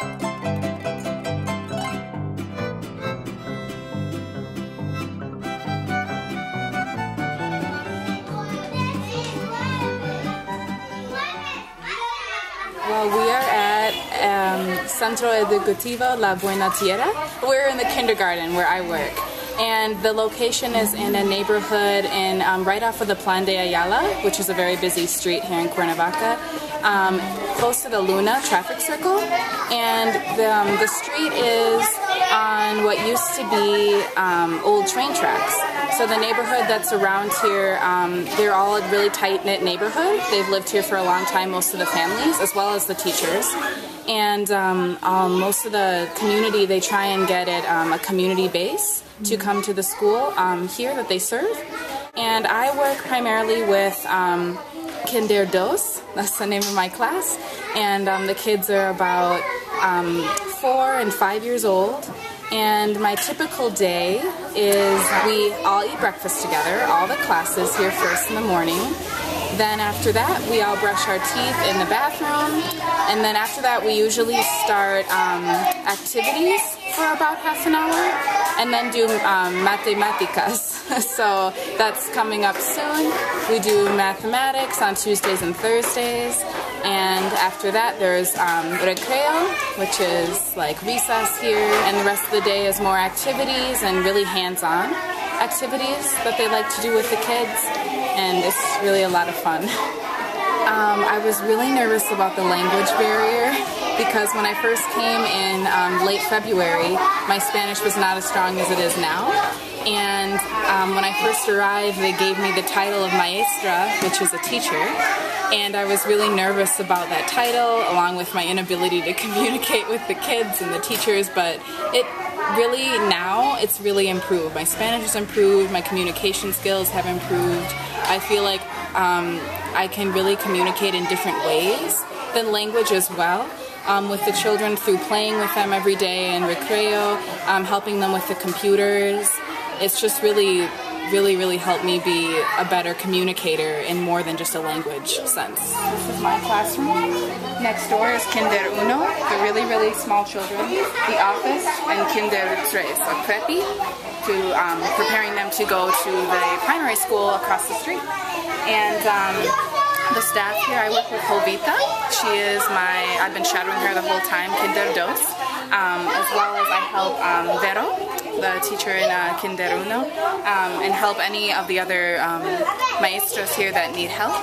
Well, we are at Centro Educativo La Buena Tierra. We're in the kindergarten where I work. And the location is in a neighborhood in right off of the Plan de Ayala, which is a very busy street here in Cuernavaca, close to the Luna traffic circle. And the street is on what used to be old train tracks. So the neighborhood that's around here, they're all a really tight-knit neighborhood. They've lived here for a long time, most of the families, as well as the teachers. And most of the community, they try and get it a community base to come to the school here that they serve. And I work primarily with Kinder Dos, that's the name of my class. And the kids are about 4 and 5 years old. And my typical day is we all eat breakfast together, all the classes here first in the morning. Then after that, we all brush our teeth in the bathroom. And then after that, we usually start activities for about half an hour. And then do matemáticas. So that's coming up soon. We do mathematics on Tuesdays and Thursdays. And after that, there's recreo, which is like recess here. And the rest of the day is more activities and really hands-on activities that they like to do with the kids. And it's really a lot of fun. I was really nervous about the language barrier because when I first came in late February, my Spanish was not as strong as it is now. And when I first arrived, they gave me the title of maestra, which is a teacher. And I was really nervous about that title, along with my inability to communicate with the kids and the teachers, but it really, now, it's really improved. My Spanish has improved, my communication skills have improved. I feel like I can really communicate in different ways than language as well. With the children through playing with them every day and recreo, helping them with the computers. It's just really helped me be a better communicator in more than just a language sense. This is my classroom. Next door is Kinder Uno, the really small children. The office, and Kinder Tres, so preppy, to preparing them to go to the primary school across the street. And the staff here, I work with Jovita. She is I've been shadowing her the whole time, Kinder Dos, as well as I help Vero, the teacher in Kinder Uno, and help any of the other maestros here that need help.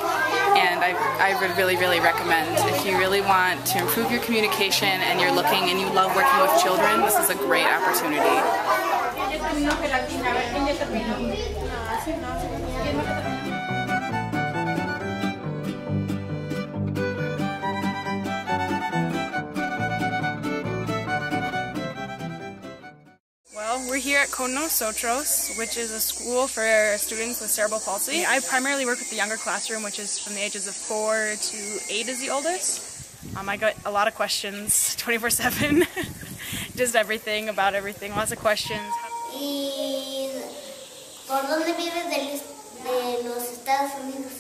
And I would really recommend, if you really want to improve your communication and you're looking and you love working with children, this is a great opportunity. We're here at Con Nosotros, which is a school for students with cerebral palsy. I primarily work with the younger classroom, which is from the ages of 4 to 8 is the oldest. I got a lot of questions 24/7, just everything, about everything, lots of questions. ¿Y por dónde vives de los Estados Unidos?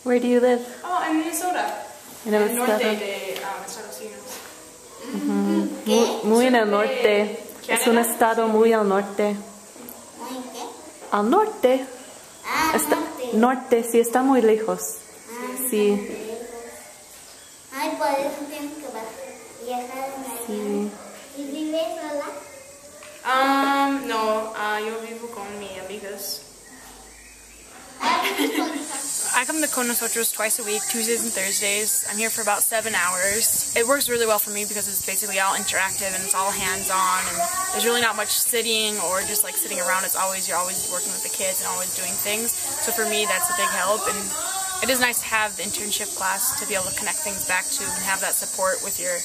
Where do you live? Oh, in Minnesota. En el norte estado. de Estados Unidos. Muy en el norte. Es un estado muy al norte. ¿Muy qué? Al norte. Ah, norte. Norte, sí, está muy lejos. Sí. Ay, por eso tienes que viajar en allá. Sí. ¿Y vives sola? No, yo vivo con mis amigas. I come to Con Nosotros twice a week, Tuesdays and Thursdays. I'm here for about 7 hours. It works really well for me because it's basically all interactive and it's all hands-on, and there's really not much sitting or just like sitting around. You're always working with the kids and always doing things. So for me, that's a big help, and it is nice to have the internship class to be able to connect things back to and have that support with your...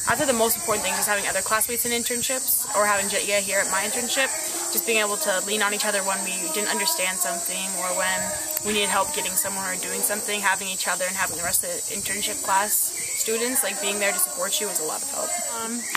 I'd say the most important thing is having other classmates in internships, or having Jaya here at my internship, just being able to lean on each other when we didn't understand something or when we needed help getting somewhere or doing something. Having each other and having the rest of the internship class students, like being there to support you, was a lot of help.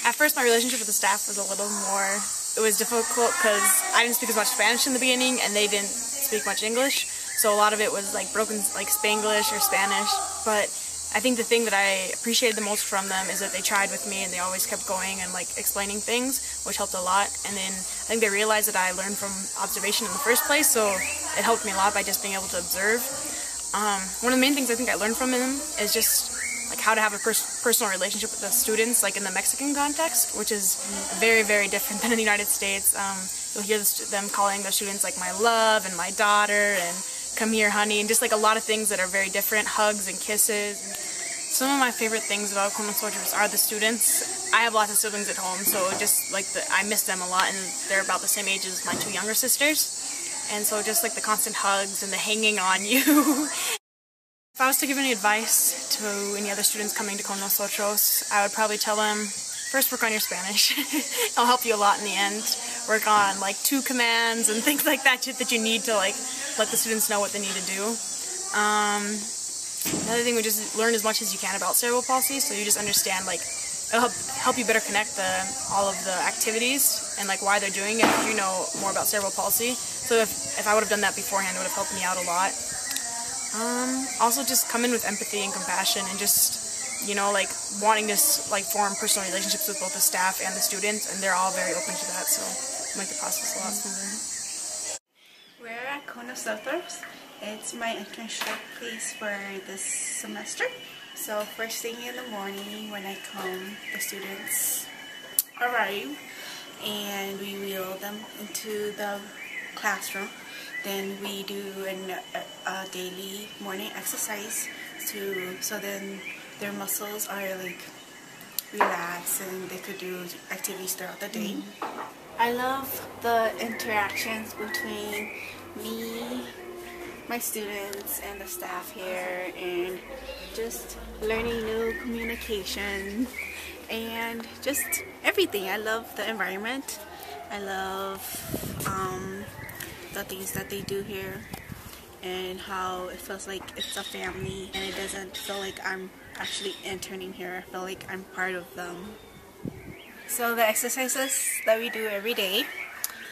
At first my relationship with the staff was a little more, it was difficult because I didn't speak as much Spanish in the beginning and they didn't speak much English, so a lot of it was like broken like Spanglish or Spanish, but I think the thing that I appreciated the most from them is that they tried with me and they always kept going and like explaining things, which helped a lot. And then I think they realized that I learned from observation in the first place, so it helped me a lot by just being able to observe. One of the main things I think I learned from them is just like how to have a personal relationship with the students, like in the Mexican context, which is very, very different than in the United States. You'll hear them calling their students like my love and my daughter and come here honey, and just like a lot of things that are very different, hugs and kisses. Some of my favorite things about con nosotros are the students. I have lots of siblings at home, so just like I miss them a lot, and they're about the same age as my two younger sisters. And so just like the constant hugs and the hanging on you. If I was to give any advice to any other students coming to con nosotros, I would probably tell them, first work on your Spanish. It'll help you a lot in the end. Work on like to commands and things like that that you need to like let the students know what they need to do. Another thing would just learn as much as you can about cerebral palsy, so you just understand like it'll help you better connect all of the activities and like why they're doing it if you know more about cerebral palsy. So if I would have done that beforehand, it would have helped me out a lot. Also just come in with empathy and compassion and just, you know, like wanting to like form personal relationships with both the staff and the students, and they're all very open to that, so make the process a lot smoother. We're at con nosotros. It's my internship place for this semester. So first thing in the morning when I come, the students arrive and we wheel them into the classroom. Then we do a daily morning exercise so then their muscles are like relaxed and they could do activities throughout the day. I love the interactions between me, my students, and the staff here, and just learning new communication and just everything. I love the environment. I love the things that they do here and how it feels like it's a family and it doesn't feel like I'm actually interning here. I feel like I'm part of them. So the exercises that we do every day,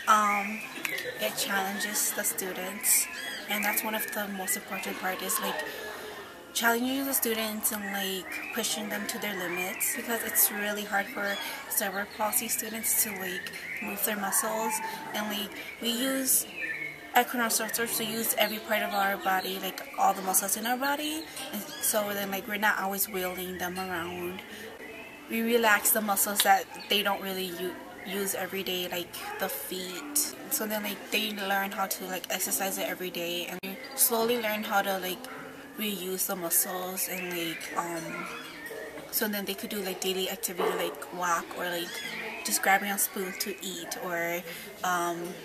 it challenges the students, and that's one of the most important part, is like challenging the students and like pushing them to their limits, because it's really hard for cerebral palsy students to like move their muscles, and like we use at con nosotros, we use every part of our body, like all the muscles in our body, and so then like we're not always wheeling them around. We relax the muscles that they don't really use every day, like the feet. So then like they learn how to like exercise it every day, and we slowly learn how to like reuse the muscles, and like so then they could do like daily activity like walk or like just grabbing a spoon to eat, or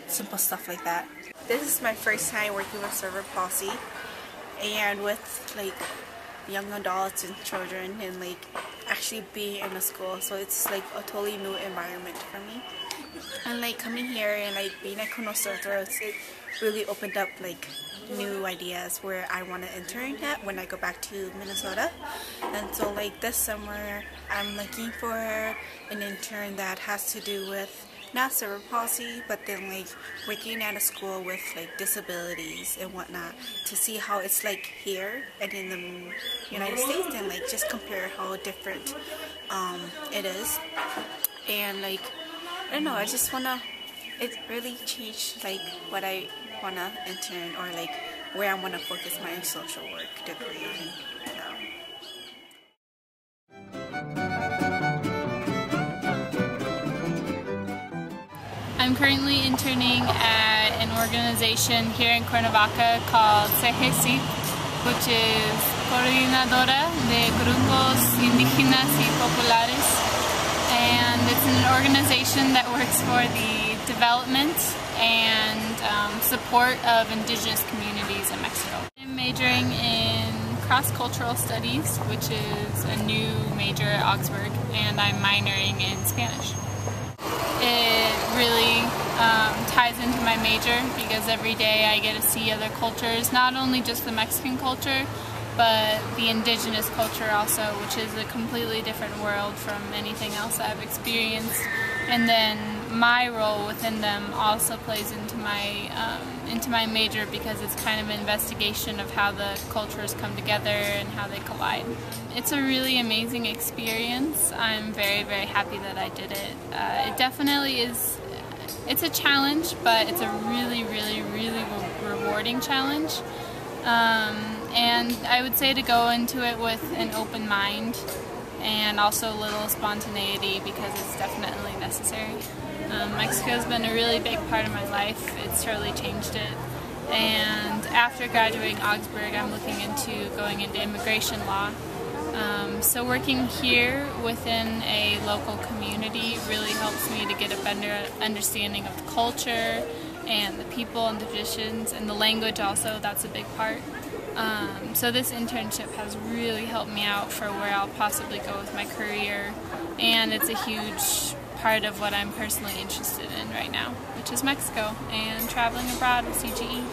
simple stuff like that. This is my first time working with cerebral palsy and with like young adults and children, and like actually being in a school, so it's like a totally new environment for me. And like coming here and like being at con nosotros, it really opened up like new ideas where I want to intern at when I go back to Minnesota. And so like this summer I'm looking for an intern that has to do with not cerebral palsy, but then like working at a school with like disabilities and whatnot, to see how it's like here and in the United States, and like just compare how different it is. And like I don't know, I just wanna, it really changed like what I wanna intern, or like where I wanna focus my social work degree now. I'm currently interning at an organization here in Cuernavaca called CGE, which is Coordinadora de Grupos Indígenas y Populares, and it's an organization that works for the development and support of indigenous communities in Mexico. I'm majoring in cross-cultural studies, which is a new major at Augsburg, and I'm minoring in Spanish. It really ties into my major because every day I get to see other cultures, not only just the Mexican culture, but the indigenous culture also, which is a completely different world from anything else I've experienced. And then my role within them also plays into my major, because it's kind of an investigation of how the cultures come together and how they collide. It's a really amazing experience. I'm very, very happy that I did it. It definitely is. It's a challenge, but it's a really, really, really rewarding challenge. And I would say to go into it with an open mind and also a little spontaneity, because it's definitely necessary. Mexico's been a really big part of my life. It's totally changed it. And after graduating Augsburg, I'm looking into going into immigration law. So working here within a local community really helps me to get a better understanding of the culture and the people and the traditions, and the language also, that's a big part. So this internship has really helped me out for where I'll possibly go with my career, and it's a huge part of what I'm personally interested in right now, which is Mexico and traveling abroad with CGE.